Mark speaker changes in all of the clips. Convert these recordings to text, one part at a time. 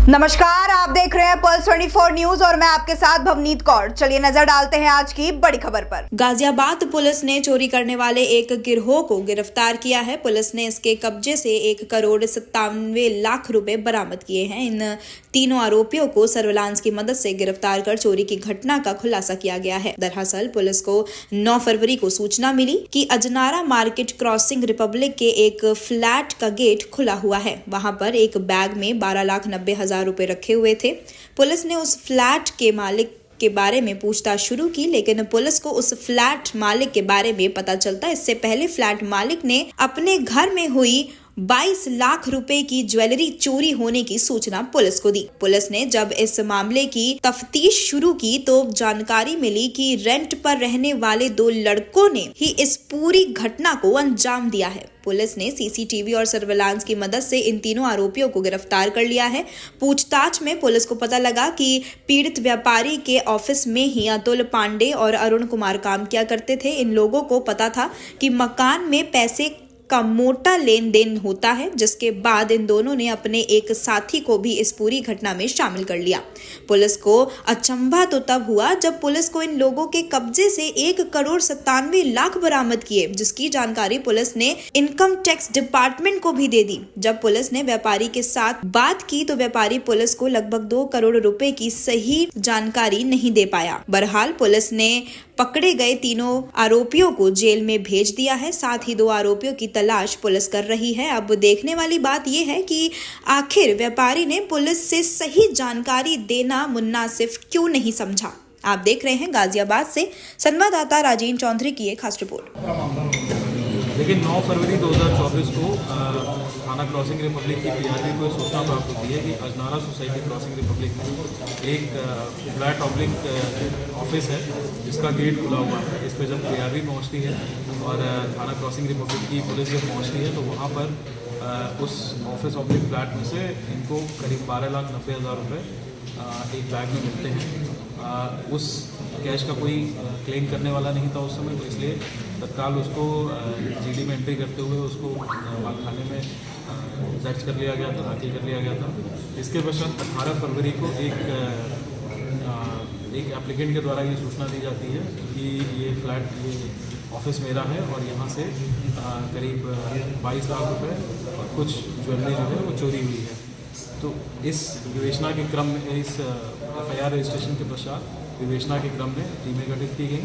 Speaker 1: नमस्कार, आप देख रहे हैं पल्स 24 न्यूज और मैं आपके साथ भवनीत कौर। चलिए नजर डालते हैं आज की बड़ी खबर पर।
Speaker 2: गाजियाबाद पुलिस ने चोरी करने वाले एक गिरोह को गिरफ्तार किया है। पुलिस ने इसके कब्जे से 1,97,00,000 रुपए बरामद किए हैं। इन तीनों आरोपियों को सर्विलांस की मदद से गिरफ्तार कर चोरी की घटना का खुलासा किया गया है। दरअसल पुलिस को 9 फरवरी को सूचना मिली कि अजनारा मार्केट क्रॉसिंग रिपब्लिक के एक फ्लैट का गेट खुला हुआ है। वहां पर एक बैग में 12,90,000 रुपए रखे हुए थे। पुलिस ने उस फ्लैट के मालिक के बारे में पूछताछ शुरू की, लेकिन पुलिस को उस फ्लैट मालिक के बारे में पता चलता इससे पहले फ्लैट मालिक ने अपने घर में हुई 22 लाख रुपए की ज्वेलरी चोरी होने की सूचना पुलिस को दी। पुलिस ने जब इस मामले की तफ्तीश शुरू की तो जानकारी मिली कि रेंट पर रहने वाले 2 लड़कों ने ही इस पूरी घटना को अंजाम दिया है। पुलिस ने सीसीटीवी और सर्विलांस की मदद से इन तीनों आरोपियों को गिरफ्तार कर लिया है। पूछताछ में पुलिस को पता लगा कि पीड़ित व्यापारी के ऑफिस में ही अतुल पांडे और अरुण कुमार काम किया करते थे। इन लोगों को पता था कि मकान में पैसे का मोटा लेन देन होता है, जिसके बाद इन दोनों ने अपने एक साथी को भी इस पूरी घटना में शामिल कर लिया। पुलिस को अचंभा तो तब हुआ जब पुलिस को इन लोगों के कब्जे से 1,97,00,000 बरामद किए, जिसकी जानकारी पुलिस ने इनकम टैक्स डिपार्टमेंट को भी दे दी। जब पुलिस ने व्यापारी के साथ बात की तो व्यापारी पुलिस को लगभग 2 करोड़ रुपए की सही जानकारी नहीं दे पाया। बहरहाल पुलिस ने पकड़े गए तीनों आरोपियों को जेल में भेज दिया है। साथ ही 2 आरोपियों की तलाश पुलिस कर रही है। अब देखने वाली बात यह है कि आखिर व्यापारी ने पुलिस से सही जानकारी देना मुनासिब क्यों नहीं समझा। आप देख रहे हैं गाजियाबाद से संवाददाता राजेंद्र चौधरी की एक खास रिपोर्ट।
Speaker 3: लेकिन 9 फरवरी 2024 को थाना क्रॉसिंग रिपब्लिक की पीआरपी को सूचना प्राप्त होती है कि अजनारा सोसाइटी क्रॉसिंग रिपब्लिक में एक फ्लैट ऑब्लिक ऑफिस है जिसका गेट खुला हुआ है। इस पर जब पीआरपी पहुंचती है और थाना क्रॉसिंग रिपब्लिक की पुलिस जब पहुंचती है तो वहां पर उस ऑफिस ऑब्लिक फ्लैट में से इनको करीब 12,90,000 रुपये एक बैग में मिलते हैं। उस कैश का कोई क्लेम करने वाला नहीं था उस समय, तो इसलिए तत्काल उसको जीडी में एंट्री करते हुए उसको थाने में दर्ज कर लिया गया था, दाखिल कर लिया गया था। इसके पश्चात 18 फरवरी को एक एप्लीकेंट के द्वारा ये सूचना दी जाती है कि ये फ्लैट ये ऑफिस मेरा है और यहाँ से करीब 22 लाख रुपए और कुछ ज्वेलरी जो है वो चोरी हुई है। तो इस विवेचना के क्रम में इस FIR रजिस्ट्रेशन के पश्चात विवेचना के क्रम में टीमें गठित की गई।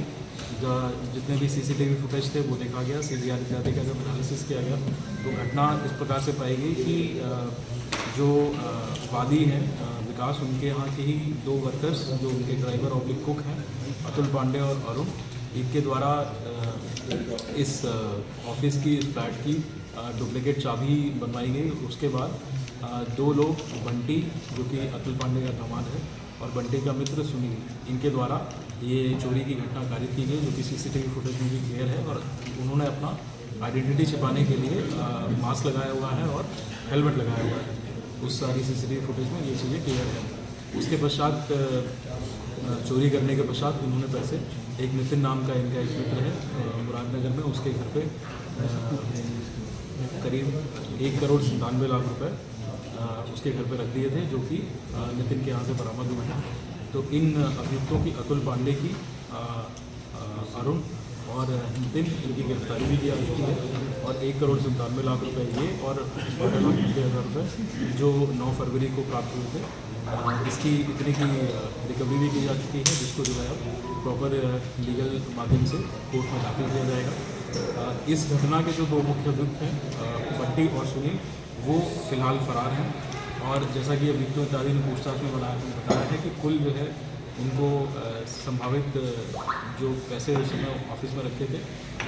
Speaker 3: जितने भी CCTV फुटेज थे वो देखा गया, CVR इत्यादि का जब एनालिसिस किया गया तो घटना इस प्रकार से पाई गई कि जो वादी हैं विकास, उनके यहाँ के ही 2 वर्कर्स जो उनके ड्राइवर ऑब्लिक कुक हैं अतुल पांडे और अरुण, इनके द्वारा इस ऑफिस की इस फ्लैट की डुप्लीकेट चाबी बनवाई गई। उसके बाद 2 लोग बंटी जो कि अतुल पांडे का दामाद है और बंटी का मित्र सुनील, इनके द्वारा ये चोरी की घटना कारित की गई जो कि CCTV फुटेज में भी क्लियर है। और उन्होंने अपना आइडेंटिटी छिपाने के लिए मास्क लगाया हुआ है और हेलमेट लगाया हुआ है। उस सारी CCTV फुटेज में ये चीज़ें क्लियर है। उसके पश्चात चोरी करने के पश्चात उन्होंने पैसे एक नितिन नाम का इनका एक मित्र है मुरादनगर में, उसके घर पे करीब 1,97,00,000 रुपये उसके घर पे रख दिए थे, जो कि नितिन के यहाँ से बरामद हुए हैं। तो इन अभियुक्तों की अतुल पांडे की अरुण और नितिन, इनकी गिरफ्तारी भी की जा चुकी है और 1,97,00,000 रुपये ये और 12,90,000 रुपये जो 9 फरवरी को प्राप्त हुए थे, इसकी इतने की रिकवरी भी की जा चुकी है, जिसको जो है प्रॉपर लीगल माध्यम से कोर्ट में दाखिल किया जाएगा। इस घटना के जो 2 मुख्य अभियुक्त हैं बंटी और सुनील, वो फिलहाल फरार हैं और जैसा कि अभियुक्तों इत्यादि ने पूछताछ में बताया है कि कुल जो है उनको संभावित जो पैसे उस समय ऑफिस में रखे थे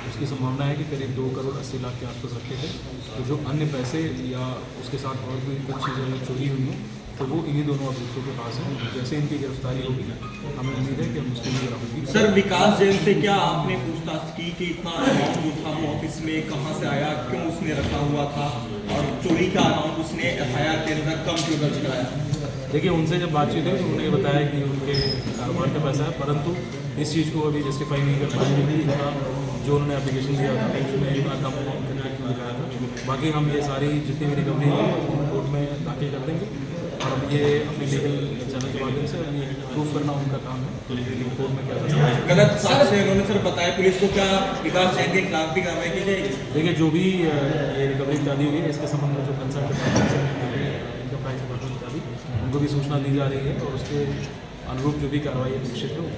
Speaker 3: उसकी संभावना है कि करीब 2,80,00,000 के आसपास रखे थे। तो जो अन्य पैसे या उसके साथ और भी कुछ चीज़ें चोरी हुई हों तो वो इन्हीं दोनों अभियुक्तों के पास है। जैसे इनकी गिरफ्तारी होगी हमें उम्मीद है कि हम उसके लिए बरामदगी।
Speaker 4: सर, विकास जैन से क्या आपने पूछताछ की कि इतना अमाउंट जो था वो ऑफिस में कहाँ से आया, क्यों उसने रखा हुआ था और चोरी का अमाउंट उसने FIR के अंदर कम क्यों दर्ज कराया?
Speaker 3: देखिए, उनसे जब बातचीत हुई तो उन्होंने बताया कि उनके कारोबार का पैसा है, परंतु इस चीज़ को अभी जस्टिफाई नहीं कर पाएंगे कि इतना जो उन्होंने एप्लीकेशन दिया था उसमें इतना कम अमाउंट करके दिखाया था। बाकी हम ये सारी जितनी भी रिकवरी है कोर्ट में दाखिल कर देंगे और अब ये अपने लीगल चैनल के माध्यम से अब ये प्रूफ करना उनका काम है कि कोर्ट में क्या दस्तावेज
Speaker 4: गलत साक्ष्य उन्होंने सर बताया, पुलिस को क्या विकास जैन के खिलाफ भी कार्रवाई की जाएगी?
Speaker 3: देखिए जो भी ये रिकवरी इत्यादि हुई है इसके संबंध में जो कंसर्न इनकम टैक्स डिपार्टमेंट इत्यादि उनको भी सूचना दी जा रही है और उसके अनुरूप जो भी कार्रवाई अपेक्षित है वो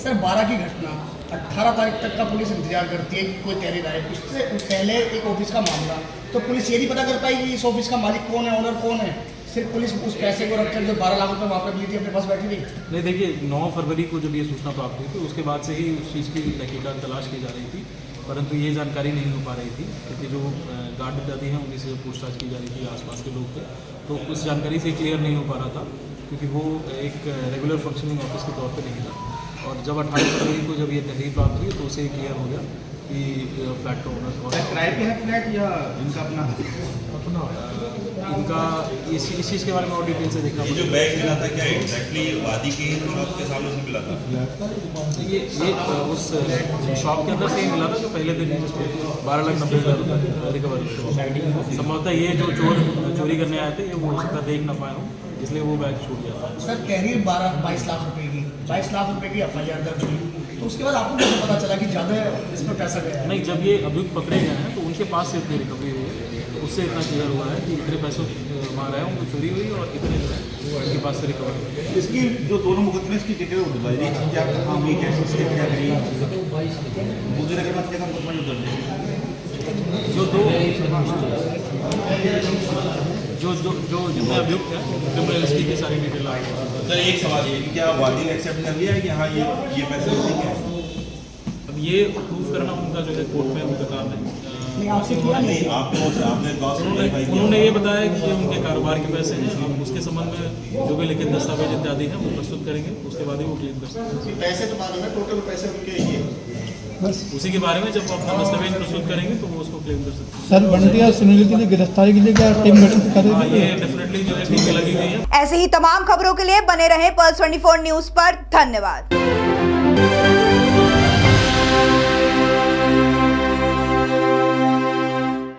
Speaker 5: सर 12 की घटना 18 तारीख तक का पुलिस इंतजार करती है कि कोई तहरीर आए, उससे पहले एक ऑफिस का मामला, तो पुलिस ये नहीं पता कर पाएगी कि इस ऑफिस का मालिक कौन है, ओनर कौन है? सिर्फ पुलिस उस पैसे को रखकर जो 12 लाख रुपए वहाँ पर ली थी अपने पास बैठी थी।
Speaker 3: नहीं देखिए 9 फरवरी को जब ये सूचना प्राप्त हुई थी उसके बाद से ही उस चीज़ की तहकीकात तलाश की जा रही थी, परंतु ये जानकारी नहीं हो पा रही थी क्योंकि जो गार्ड इत्यादि हैं उन्हीं से पूछताछ की जा रही थी, आसपास के लोग थे, तो उस जानकारी से क्लियर नहीं हो पा रहा था क्योंकि वो एक रेगुलर फंक्शनिंग ऑफिस के तौर पर नहीं था। और जब 28 फरवरी को जब ये तहरीर प्राप्त हुई तो उसे क्लियर हो गया कि फ्लैट का ओनर कौन है।
Speaker 5: किराए पे है फ्लैट या इनका अपना?
Speaker 3: इनका इस चीज़ के बारे में और डिटेल से देखना
Speaker 6: ये जो बैग मिला था क्या एग्जैक्टली वादी के शॉप के सामने से मिला था?
Speaker 3: ये उस शॉप के अंदर से ही मिला था जो पहले दिन 12,90,000 रिकवर। संभवतः ये जो चोरी करने आए थे ये वो उसका देख ना पाए हो इसलिए वो बैग छूट गया था।
Speaker 5: सर तहरीर 22 लाख रुपए की, 22 लाख रुपए की FIR दर्ज हुई, तो उसके बाद आपको कैसे पता चला कि ज़्यादा इसमें पैसा गया है?
Speaker 3: नहीं, जब ये अभियुक्त पकड़े गए हैं तो उनके पास से इतनी रिकवरी हुई है, उससे इतना क्लियर हुआ है कि इतने पैसों वहाँ रहे उनको चोरी हुई और इतने जो है उनके पास से रिकवर हुई।
Speaker 7: इसकी जो दोनों मुकदमे इसकी डिटेल बताइए, क्या कहाँ हुई, कैसे इसके क्या करी, मुझे लगा मत क्या मुकदमा जो दर्ज है,
Speaker 3: जो जितने अभियुक्त हैं क्रिमिनल हिस्ट्री की सारी डिटेल आ गई।
Speaker 6: सर एक सवाल ये कि क्या वादी ने एक्सेप्ट कर लिया है कि हाँ ये पैसे उसी के हैं?
Speaker 3: अब ये प्रूफ करना उनका जो है कोर्ट में उनका काम है।
Speaker 6: नहीं आपने
Speaker 3: उन्होंने ये बताया कि ये उनके कारोबार के पैसे हैं, हम उसके संबंध में जो भी लिखित दस्तावेज इत्यादि हैं वो प्रस्तुत करेंगे, उसके बाद ही वो क्लेम कर सकते हैं।
Speaker 5: पैसे तो मालूम है, टोटल पैसे उनके ये
Speaker 3: बस उसी के बारे में जब वो अपना दस्तावेज प्रस्तुत करेंगे तो वो उसको क्लेम कर सकते हैं।
Speaker 8: सर बंटी और सुनील के लिए गिरफ्तारी के लिए क्या टीम गठित कर
Speaker 3: हाँ,
Speaker 8: रही
Speaker 3: ये
Speaker 8: है?
Speaker 3: डेफिनेटली जो है टीम लगी हुई है।
Speaker 1: ऐसे ही तमाम खबरों के लिए बने रहें पल्स 24 न्यूज पर। धन्यवाद।